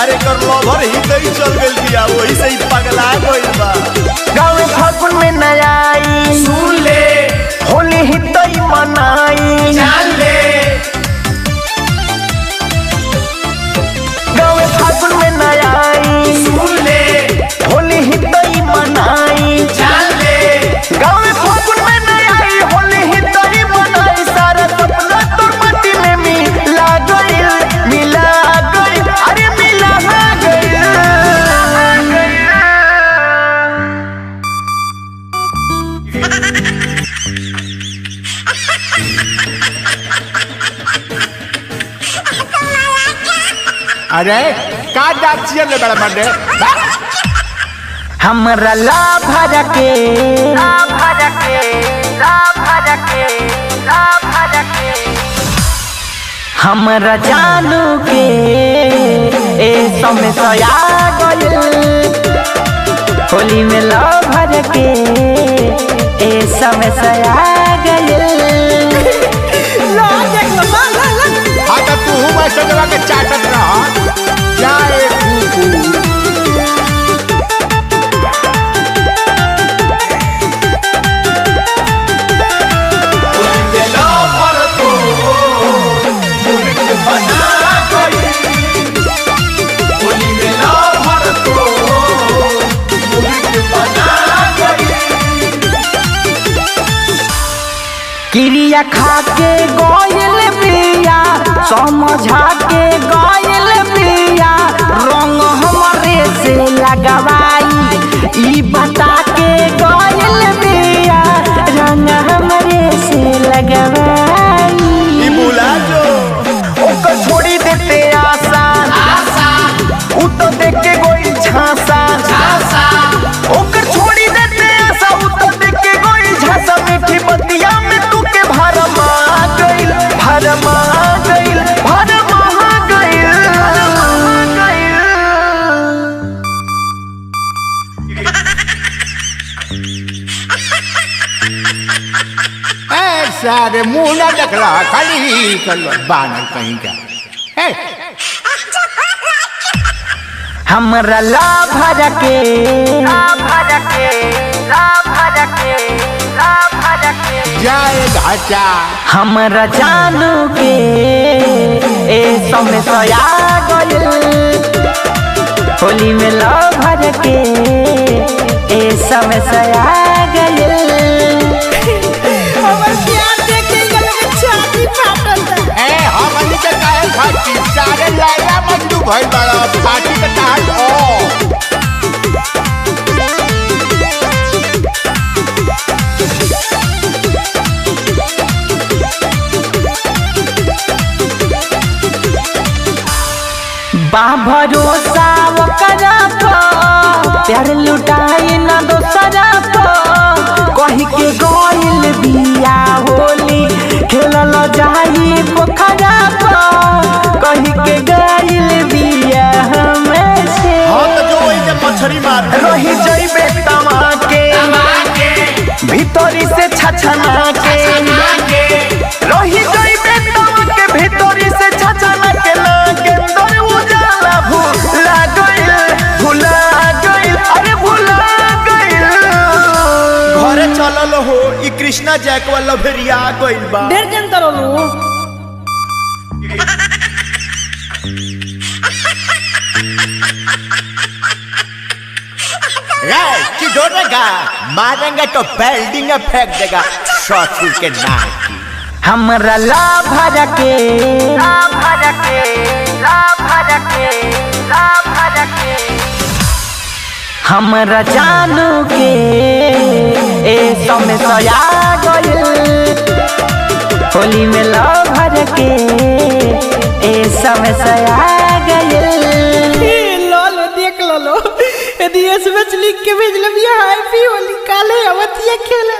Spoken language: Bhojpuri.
अरे कर लवर ही कहीं चल गइल बिया वही से ही पगला गइल बा। गाँव फागुन में न आई सुन ले होली ही तई मनाई जान ले गाँव फागुन में न आई सुन ले होली ही तई मनाई जान ले गाँव फागुन में न आई होली ही तई मनाई सारा सपना तोर मट्टी में मिला गइल अरे मिला गइल। अरे का डाचिए ले बड़ा बड़े हमरा ला भर के हमरा जानू के ए समय सया गइल होली में ला भर के ए समय सया गइल। हाँ तो तू मैं सजवा के चाटत रहा जाए फूफू क्रिया खा के गइल बिया समझा के गइल बिया रंग हमरे से लगवाई ई बता के गइल बिया रंग हमरे से लगवाई ई बुला जो ओकर छोड़ी देते आशा उ तो देख के गइल झांसा ओकर छोड़ी देते आशा उ तो देख के गइल झांसा मीठी बतिया में तू के भरमा गइल सारे मुंह ना देख रहा खाली कर बानर कहीं का हमरा ला भर के जाए घाचा हमरा जानू के ए समय सया गइल होली में ला भर के ए समय सया गइल। हमनी के काहे खाती सारे लाया मंडू भइल बड़ा पार्टी के तहत बा भरोसा ओकरा पर प्यार लुटाई ना दोसरा पर कही के गइल बिया होली खेलल जाई पोखरा पर कही के गइल बिया हमसे हाँ तो जो वही के मछरी मार रही जइबे तमा के भीतरी से छछना के रही जइबे तमा के भीतरी से छछना के लागे तोर उजाला भूला गइल अरे भूला गइल। घरे चलल हो ई कृष्णा जैक वाला भेरिया गइल बा। ढेर जन तरलू चिढ़ोगा मारेंगे तो बिल्डिंग फेंक देगा ससुर के नाक हमरा ला भर के हमरा जानू के ए समय सया गइल होली में ला भर के ए समय सया गइल। लो देख लो यदि एसएमएस लिख के भेज ले हैप्पी होली काले अवतिया खेले